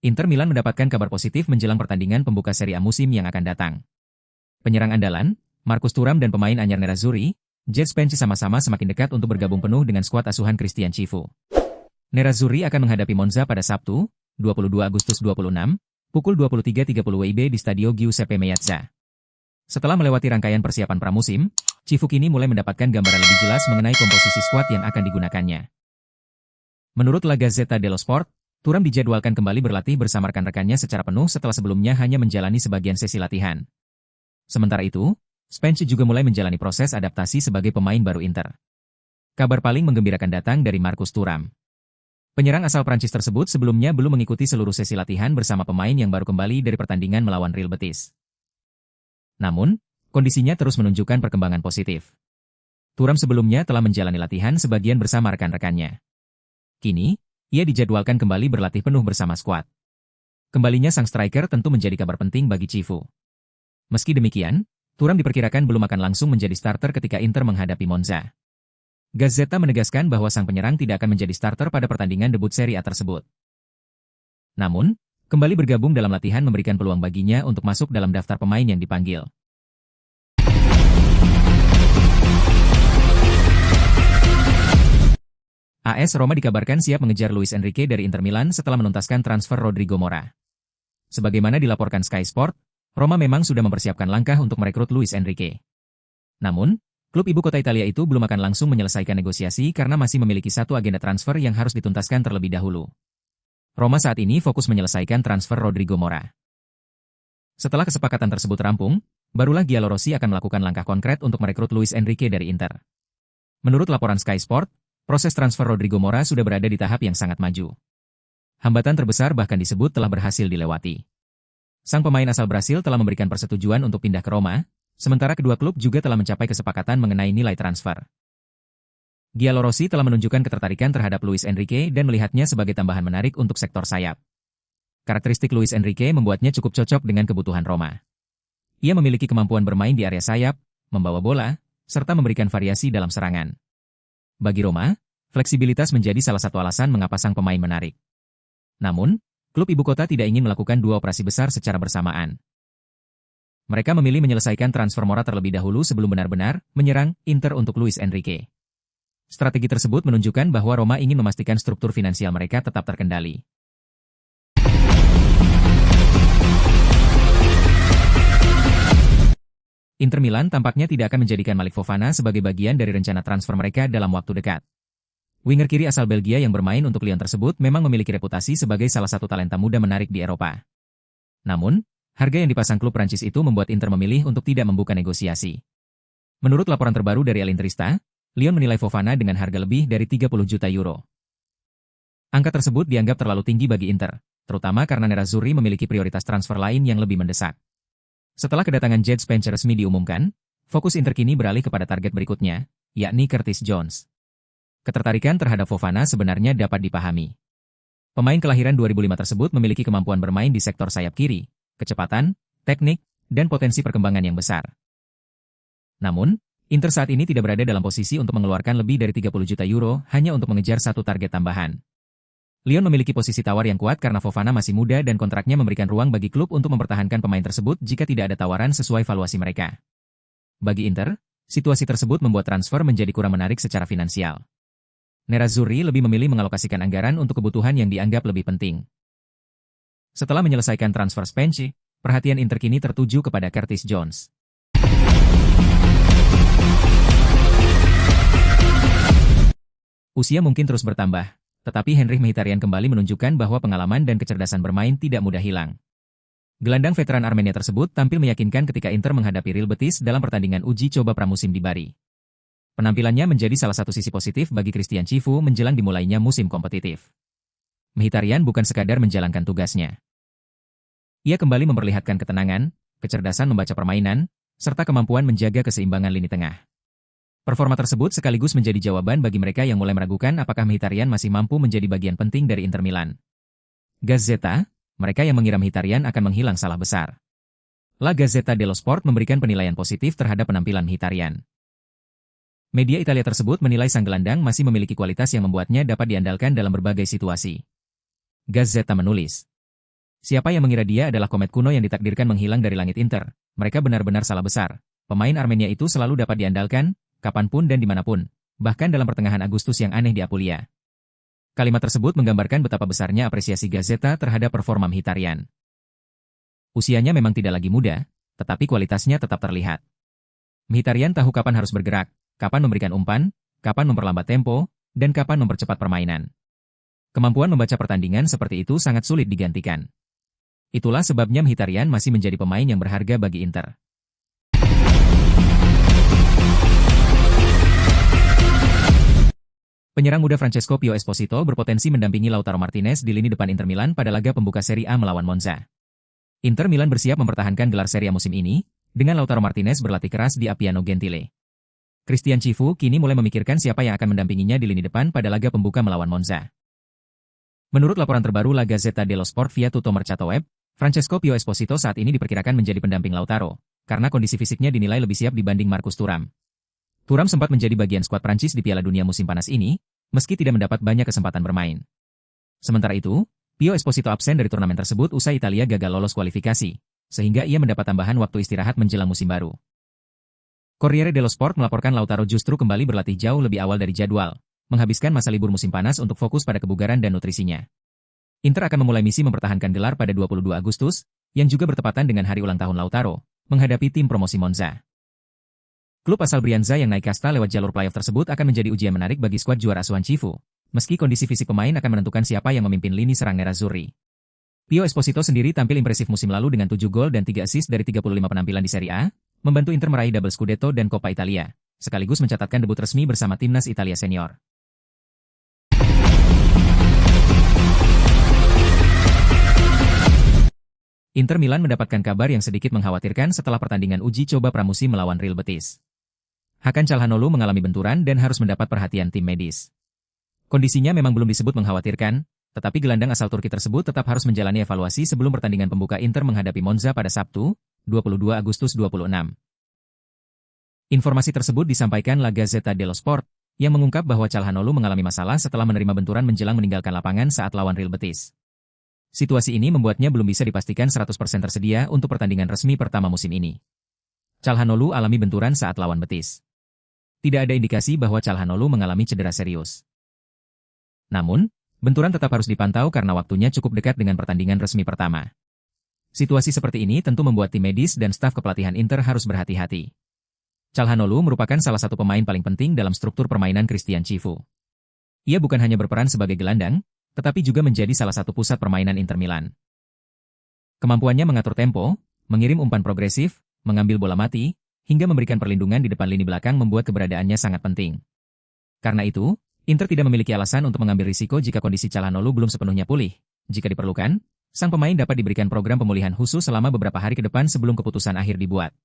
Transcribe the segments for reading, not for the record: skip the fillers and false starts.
Inter Milan mendapatkan kabar positif menjelang pertandingan pembuka Serie A musim yang akan datang. Penyerang andalan, Marcus Thuram dan pemain anyar Nerazzurri, Jadon Spence sama-sama semakin dekat untuk bergabung penuh dengan skuad asuhan Christian Cifu. Nerazzurri akan menghadapi Monza pada Sabtu, 22 Agustus 26, pukul 23.30 WIB di Stadio Giuseppe Meazza. Setelah melewati rangkaian persiapan pramusim, Cifu kini mulai mendapatkan gambaran lebih jelas mengenai komposisi skuad yang akan digunakannya. Menurut La Gazzetta dello Sport, Thuram dijadwalkan kembali berlatih bersama rekan-rekannya secara penuh setelah sebelumnya hanya menjalani sebagian sesi latihan. Sementara itu, Spence juga mulai menjalani proses adaptasi sebagai pemain baru Inter. Kabar paling menggembirakan datang dari Marcus Thuram. Penyerang asal Prancis tersebut sebelumnya belum mengikuti seluruh sesi latihan bersama pemain yang baru kembali dari pertandingan melawan Real Betis. Namun, kondisinya terus menunjukkan perkembangan positif. Thuram sebelumnya telah menjalani latihan sebagian bersama rekan-rekannya. Kini, ia dijadwalkan kembali berlatih penuh bersama skuad. Kembalinya sang striker tentu menjadi kabar penting bagi Cifu. Meski demikian, Thuram diperkirakan belum akan langsung menjadi starter ketika Inter menghadapi Monza. Gazzetta menegaskan bahwa sang penyerang tidak akan menjadi starter pada pertandingan debut Serie A tersebut. Namun, kembali bergabung dalam latihan memberikan peluang baginya untuk masuk dalam daftar pemain yang dipanggil. AS Roma dikabarkan siap mengejar Luis Enrique dari Inter Milan setelah menuntaskan transfer Rodrigo Mora. Sebagaimana dilaporkan Sky Sport, Roma memang sudah mempersiapkan langkah untuk merekrut Luis Enrique. Namun, klub ibu kota Italia itu belum akan langsung menyelesaikan negosiasi karena masih memiliki satu agenda transfer yang harus dituntaskan terlebih dahulu. Roma saat ini fokus menyelesaikan transfer Rodrigo Mora. Setelah kesepakatan tersebut rampung, barulah Giallorossi akan melakukan langkah konkret untuk merekrut Luis Enrique dari Inter. Menurut laporan Sky Sport, proses transfer Rodrigo Mora sudah berada di tahap yang sangat maju. Hambatan terbesar bahkan disebut telah berhasil dilewati. Sang pemain asal Brasil telah memberikan persetujuan untuk pindah ke Roma, sementara kedua klub juga telah mencapai kesepakatan mengenai nilai transfer. Giallorossi telah menunjukkan ketertarikan terhadap Luis Enrique dan melihatnya sebagai tambahan menarik untuk sektor sayap. Karakteristik Luis Enrique membuatnya cukup cocok dengan kebutuhan Roma. Ia memiliki kemampuan bermain di area sayap, membawa bola, serta memberikan variasi dalam serangan. Bagi Roma, fleksibilitas menjadi salah satu alasan mengapa sang pemain menarik. Namun, klub ibu kota tidak ingin melakukan dua operasi besar secara bersamaan. Mereka memilih menyelesaikan transfer Mora terlebih dahulu sebelum benar-benar menyerang Inter untuk Luis Enrique. Strategi tersebut menunjukkan bahwa Roma ingin memastikan struktur finansial mereka tetap terkendali. Inter Milan tampaknya tidak akan menjadikan Malik Fofana sebagai bagian dari rencana transfer mereka dalam waktu dekat. Winger kiri asal Belgia yang bermain untuk Lyon tersebut memang memiliki reputasi sebagai salah satu talenta muda menarik di Eropa. Namun, harga yang dipasang klub Prancis itu membuat Inter memilih untuk tidak membuka negosiasi. Menurut laporan terbaru dari El Interista, Lyon menilai Fofana dengan harga lebih dari 30 juta euro. Angka tersebut dianggap terlalu tinggi bagi Inter, terutama karena Nerazzurri memiliki prioritas transfer lain yang lebih mendesak. Setelah kedatangan Jadon Spence resmi diumumkan, fokus Inter kini beralih kepada target berikutnya, yakni Curtis Jones. Ketertarikan terhadap Fofana sebenarnya dapat dipahami. Pemain kelahiran 2005 tersebut memiliki kemampuan bermain di sektor sayap kiri, kecepatan, teknik, dan potensi perkembangan yang besar. Namun, Inter saat ini tidak berada dalam posisi untuk mengeluarkan lebih dari 30 juta euro hanya untuk mengejar satu target tambahan. Lyon memiliki posisi tawar yang kuat karena Fofana masih muda dan kontraknya memberikan ruang bagi klub untuk mempertahankan pemain tersebut jika tidak ada tawaran sesuai valuasi mereka. Bagi Inter, situasi tersebut membuat transfer menjadi kurang menarik secara finansial. Nerazzurri lebih memilih mengalokasikan anggaran untuk kebutuhan yang dianggap lebih penting. Setelah menyelesaikan transfer Spence, perhatian Inter kini tertuju kepada Curtis Jones. Usia mungkin terus bertambah, tetapi Henrikh Mkhitaryan kembali menunjukkan bahwa pengalaman dan kecerdasan bermain tidak mudah hilang. Gelandang veteran Armenia tersebut tampil meyakinkan ketika Inter menghadapi Real Betis dalam pertandingan uji coba pramusim di Bari. Penampilannya menjadi salah satu sisi positif bagi Christian Cifu menjelang dimulainya musim kompetitif. Mkhitaryan bukan sekadar menjalankan tugasnya. Ia kembali memperlihatkan ketenangan, kecerdasan membaca permainan, serta kemampuan menjaga keseimbangan lini tengah. Performa tersebut sekaligus menjadi jawaban bagi mereka yang mulai meragukan apakah Mkhitaryan masih mampu menjadi bagian penting dari Inter Milan. Gazzetta, mereka yang mengira Mkhitaryan akan menghilang salah besar. La Gazzetta dello Sport memberikan penilaian positif terhadap penampilan Mkhitaryan. Media Italia tersebut menilai sang gelandang masih memiliki kualitas yang membuatnya dapat diandalkan dalam berbagai situasi. Gazzetta menulis, Siapa yang mengira dia adalah komet kuno yang ditakdirkan menghilang dari langit Inter? Mereka benar-benar salah besar. Pemain Armenia itu selalu dapat diandalkan, kapanpun dan dimanapun. Bahkan dalam pertengahan Agustus yang aneh di Apulia. Kalimat tersebut menggambarkan betapa besarnya apresiasi Gazzetta terhadap performa Mkhitaryan. Usianya memang tidak lagi muda, tetapi kualitasnya tetap terlihat. Mkhitaryan tahu kapan harus bergerak, kapan memberikan umpan, kapan memperlambat tempo, dan kapan mempercepat permainan. Kemampuan membaca pertandingan seperti itu sangat sulit digantikan. Itulah sebabnya Mkhitaryan masih menjadi pemain yang berharga bagi Inter. Penyerang muda Francesco Pio Esposito berpotensi mendampingi Lautaro Martinez di lini depan Inter Milan pada laga pembuka Serie A melawan Monza. Inter Milan bersiap mempertahankan gelar Serie A musim ini, dengan Lautaro Martinez berlatih keras di Appiano Gentile. Christian Chivu kini mulai memikirkan siapa yang akan mendampinginya di lini depan pada laga pembuka melawan Monza. Menurut laporan terbaru La Gazzetta dello Sport via Tutto Mercato Web, Francesco Pio Esposito saat ini diperkirakan menjadi pendamping Lautaro, karena kondisi fisiknya dinilai lebih siap dibanding Marcus Thuram. Thuram sempat menjadi bagian skuad Prancis di Piala Dunia musim panas ini, meski tidak mendapat banyak kesempatan bermain. Sementara itu, Pio Esposito absen dari turnamen tersebut usai Italia gagal lolos kualifikasi, sehingga ia mendapat tambahan waktu istirahat menjelang musim baru. Corriere dello Sport melaporkan Lautaro justru kembali berlatih jauh lebih awal dari jadwal, menghabiskan masa libur musim panas untuk fokus pada kebugaran dan nutrisinya. Inter akan memulai misi mempertahankan gelar pada 22 Agustus, yang juga bertepatan dengan hari ulang tahun Lautaro, menghadapi tim promosi Monza. Klub asal Brianza yang naik kasta lewat jalur playoff tersebut akan menjadi ujian menarik bagi skuad juara asuhan Chivu, meski kondisi fisik pemain akan menentukan siapa yang memimpin lini serang Nerazzurri. Pio Esposito sendiri tampil impresif musim lalu dengan 7 gol dan 3 assist dari 35 penampilan di Serie A, membantu Inter meraih double Scudetto dan Coppa Italia, sekaligus mencatatkan debut resmi bersama timnas Italia senior. Inter Milan mendapatkan kabar yang sedikit mengkhawatirkan setelah pertandingan uji coba pramusim melawan Real Betis. Hakan Çalhanoğlu mengalami benturan dan harus mendapat perhatian tim medis. Kondisinya memang belum disebut mengkhawatirkan, tetapi gelandang asal Turki tersebut tetap harus menjalani evaluasi sebelum pertandingan pembuka Inter menghadapi Monza pada Sabtu, 22 Agustus 26. Informasi tersebut disampaikan La Gazzetta dello Sport, yang mengungkap bahwa Çalhanoğlu mengalami masalah setelah menerima benturan menjelang meninggalkan lapangan saat lawan Real Betis. Situasi ini membuatnya belum bisa dipastikan 100% tersedia untuk pertandingan resmi pertama musim ini. Çalhanoğlu alami benturan saat lawan Betis. Tidak ada indikasi bahwa Çalhanoğlu mengalami cedera serius. Namun, benturan tetap harus dipantau karena waktunya cukup dekat dengan pertandingan resmi pertama. Situasi seperti ini tentu membuat tim medis dan staf kepelatihan Inter harus berhati-hati. Çalhanoğlu merupakan salah satu pemain paling penting dalam struktur permainan Christian Chivu. Ia bukan hanya berperan sebagai gelandang, tetapi juga menjadi salah satu pusat permainan Inter Milan. Kemampuannya mengatur tempo, mengirim umpan progresif, mengambil bola mati, hingga memberikan perlindungan di depan lini belakang membuat keberadaannya sangat penting. Karena itu, Inter tidak memiliki alasan untuk mengambil risiko jika kondisi Çalhanoğlu belum sepenuhnya pulih. Jika diperlukan, sang pemain dapat diberikan program pemulihan khusus selama beberapa hari ke depan sebelum keputusan akhir dibuat.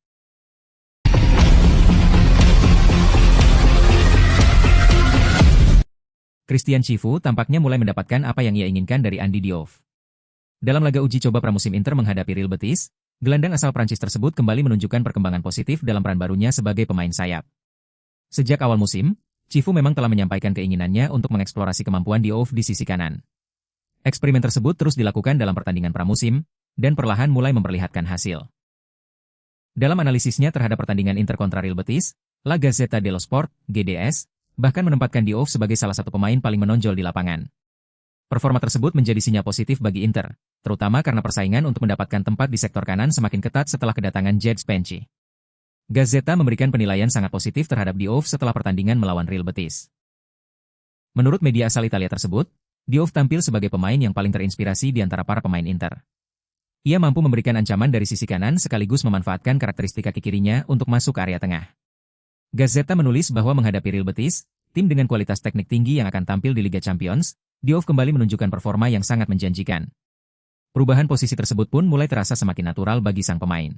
Christian Chivu tampaknya mulai mendapatkan apa yang ia inginkan dari Andy Diouf. Dalam laga uji coba pramusim Inter menghadapi Real Betis, gelandang asal Prancis tersebut kembali menunjukkan perkembangan positif dalam peran barunya sebagai pemain sayap. Sejak awal musim, Chivu memang telah menyampaikan keinginannya untuk mengeksplorasi kemampuan Diouf di sisi kanan. Eksperimen tersebut terus dilakukan dalam pertandingan pramusim, dan perlahan mulai memperlihatkan hasil. Dalam analisisnya terhadap pertandingan Inter kontra Real Betis, La Gazzetta dello Sport, GDS, bahkan menempatkan Diouf sebagai salah satu pemain paling menonjol di lapangan. Performa tersebut menjadi sinyal positif bagi Inter, terutama karena persaingan untuk mendapatkan tempat di sektor kanan semakin ketat setelah kedatangan Jed Spence. Gazzetta memberikan penilaian sangat positif terhadap Diouf setelah pertandingan melawan Real Betis. Menurut media asal Italia tersebut, Diouf tampil sebagai pemain yang paling terinspirasi di antara para pemain Inter. Ia mampu memberikan ancaman dari sisi kanan sekaligus memanfaatkan karakteristik kaki kirinya untuk masuk ke area tengah. Gazzetta menulis bahwa menghadapi Real Betis, tim dengan kualitas teknik tinggi yang akan tampil di Liga Champions, Diouf kembali menunjukkan performa yang sangat menjanjikan. Perubahan posisi tersebut pun mulai terasa semakin natural bagi sang pemain.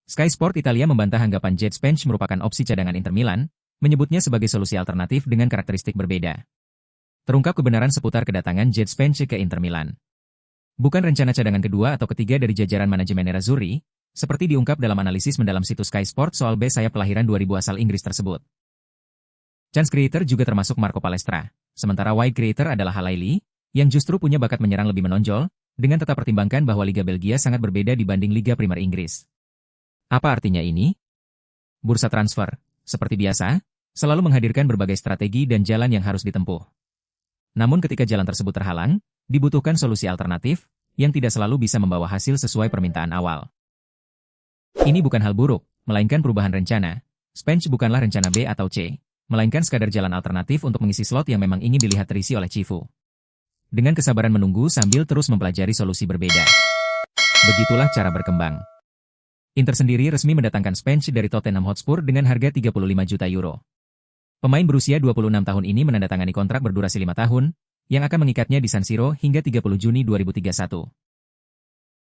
Sky Sport Italia membantah anggapan Jed Spence merupakan opsi cadangan Inter Milan, menyebutnya sebagai solusi alternatif dengan karakteristik berbeda. Terungkap kebenaran seputar kedatangan Jed Spence ke Inter Milan. Bukan rencana cadangan kedua atau ketiga dari jajaran manajemen Nerazzurri, seperti diungkap dalam analisis mendalam situs Sky Sport soal bek sayap kelahiran 2000 asal Inggris tersebut. Chance creator juga termasuk Marco Palestra, sementara wide creator adalah Halaili, yang justru punya bakat menyerang lebih menonjol, dengan tetap pertimbangkan bahwa Liga Belgia sangat berbeda dibanding Liga Primer Inggris. Apa artinya ini? Bursa transfer, seperti biasa, selalu menghadirkan berbagai strategi dan jalan yang harus ditempuh. Namun ketika jalan tersebut terhalang, dibutuhkan solusi alternatif, yang tidak selalu bisa membawa hasil sesuai permintaan awal. Ini bukan hal buruk, melainkan perubahan rencana. Spence bukanlah rencana B atau C, melainkan sekadar jalan alternatif untuk mengisi slot yang memang ingin dilihat terisi oleh Cifu. Dengan kesabaran menunggu sambil terus mempelajari solusi berbeda. Begitulah cara berkembang. Inter sendiri resmi mendatangkan Spence dari Tottenham Hotspur dengan harga 35 juta euro. Pemain berusia 26 tahun ini menandatangani kontrak berdurasi 5 tahun, yang akan mengikatnya di San Siro hingga 30 Juni 2031.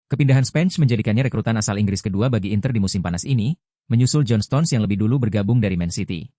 Kepindahan Spence menjadikannya rekrutan asal Inggris kedua bagi Inter di musim panas ini, menyusul John Stones yang lebih dulu bergabung dari Man City.